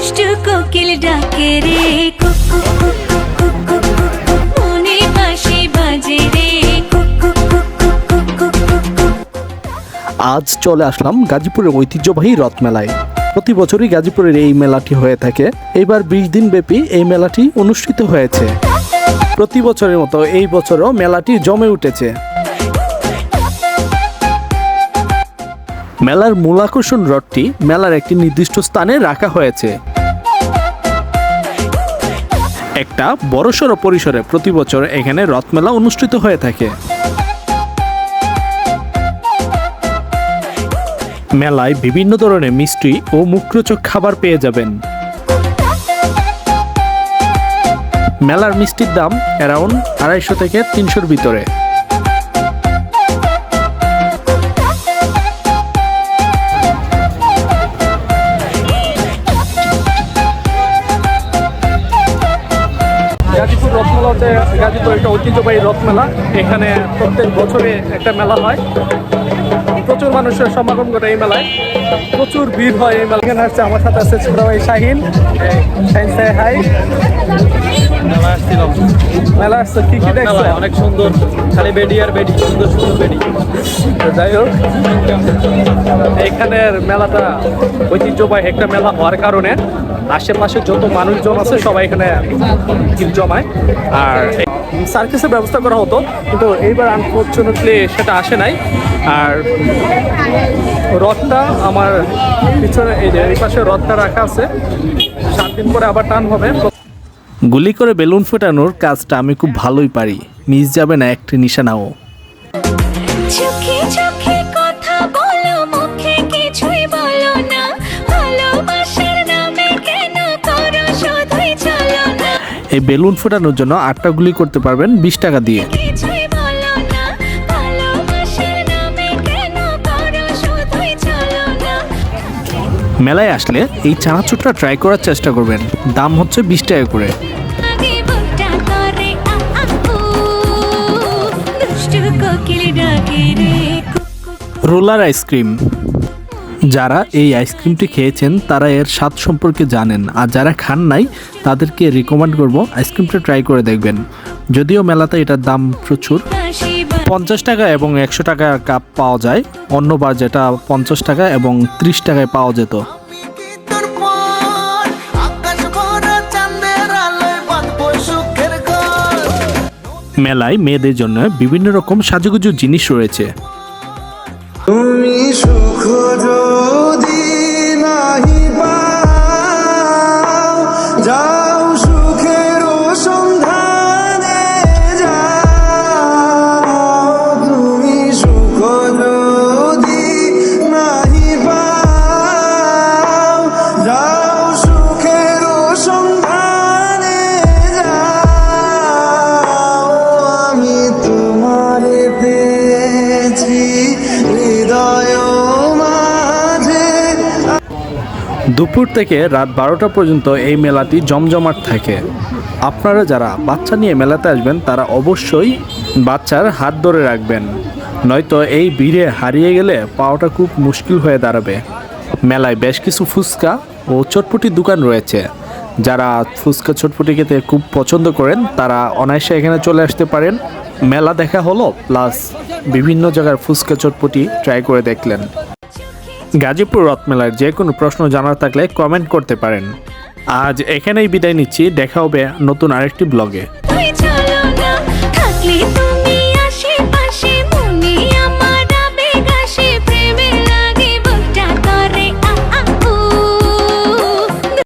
দুষ্টু কোকিল ডাকে রে কুকু কুকু কুকু কুকু মনে বাঁশি বাজে রে কুকু কুকু কুকু কুকু। আজ চলে আসলাম গাজীপুরের ঐতিহ্যবাহী রথমেলায়। প্রতি বছরই গাজীপুরের এই মেলাটি হয়ে থাকে। এইবার 20 দিন ব্যাপী এই মেলাটি অনুষ্ঠিত হয়েছে। প্রতি বছরের মতো এই বছরও মেলাটি জমে উঠেছে। মেলার মূল আকর্ষণ রথটি মেলার একটি নির্দিষ্ট স্থানে রাখা হয়েছে। একটা বড়সড় পরিসরে প্রতি বছর এখানে রথমেলা অনুষ্ঠিত হয়ে থাকে। মেলায় বিভিন্ন ধরনের মিষ্টি ও মুখরোচক খাবার পেয়ে যাবেন। মেলার মিষ্টির দাম অ্যারাউন্ড 250 থেকে 300-র ভিতরে। গাজীপুর রথমেলা হচ্ছে গাজীপুর একটা ঐতিহ্যবাহী রথমেলা। এখানে প্রত্যেক বছরে একটা মেলা হয়। প্রচুর মানুষের সমাগম ঘটে এই মেলায়, প্রচুর ভিড় হয় এই মেলা। এখানে আসছে, আমার সাথে আছে ছোট ভাই শাহিন। শাহিন সাহেব হাই। মেলা আসছিলাম, মেলা আসছে, কি কি দেখছো? অনেক সুন্দর, খালি বেডি আর বেডি, সুন্দর সুন্দর বেডি। যাই হোক, এখানের মেলাটা ঐতিহ্যবাহী একটা মেলা হওয়ার কারণে আশেপাশে যত মানুষজন আছে সবাই এখানে ভিড় জমায়। আর সার্কাসের ব্যবস্থা করা হতো, কিন্তু এইবার আনফরচুনেটলি সেটা আসে নাই। আর রথটা আমার পিছনে, এই পাশে রথটা রাখা আছে। 7 দিন পরে আবার টান হবে। গুলি করে বেলুন ফোটানোর কাজটা আমি খুব ভালোই পারি, মিস যাবে না একটি নিশানাও। চোখে চোখে কথা বলো, মুখে কিছুই বলো না, ভালোবাসার নামে কেন করো শুধুই চলো না। এই বেলুন ফোটানোর জন্য 8টা গুলি করতে পারবেন 20 টাকা দিয়ে। কিছুই বলো না, ভালোবাসার নামে কেন করো শুধুই চলো না। মেলায় আসলে এই চানাচুরটা ট্রাই করার চেষ্টা করবেন। দাম হচ্ছে 20 টাকা করে। আগে বুকটা করে আ আ উ, দুষ্টু কোকিল ডাকে রে কুকু। Roller ice cream. যারা এই আইসক্রিমটি খেয়েছেন তারা এর স্বাদ সম্পর্কে জানেন, আর যারা খান নাই তাদেরকে রিকমেন্ড করব আইসক্রিমটা ট্রাই করে দেখবেন। যদিও মেলাতে এটার দাম প্রচুর, 50 টাকা এবং 100 টাকা কাপ পাওয়া যায়। অন্যবার যেটা 50 টাকা এবং 30 টাকায় পাওয়া যেত। মেলায় মেয়েদের জন্য বিভিন্ন রকম সাজুগুজু জিনিস রয়েছে। তুমি সুখ যদি নাহি পাও, যাও সুখের সন্ধানে যাও। তুমি সুখ যদি নাহি পাও, যাও সুখের সন্ধানে যাও। আমি তোমারে পেয়েছি হৃদয় মাঝে। দুপুর থেকে রাত 12টা পর্যন্ত এই মেলাটি জমজমাট থাকে। আপনারা যারা বাচ্চা নিয়ে মেলাতে আসবেন তারা অবশ্যই বাচ্চার হাত ধরে রাখবেন, নয়তো এই ভিড়ে হারিয়ে গেলে পাওয়াটা খুব মুশকিল হয়ে দাঁড়াবে। মেলায় বেশ কিছু ফুচকা ও চটপটির দোকান রয়েছে। যারা ফুচকা চটপটি খেতে খুব পছন্দ করেন তারা অনায়াসে এখানে চলে আসতে পারেন। মেলা দেখা হলো, প্লাস বিভিন্ন জায়গার ফুচকা চটপটি ট্রাই করে দেখলেন। গাজীপুর রথমেলার যে কোনো প্রশ্ন জানার থাকলে কমেন্ট করতে পারেন। আজ এখানেই বিদায় নিচ্ছি, দেখা হবে নতুন আরেকটি ব্লগে। তুই চলো না, থাকলে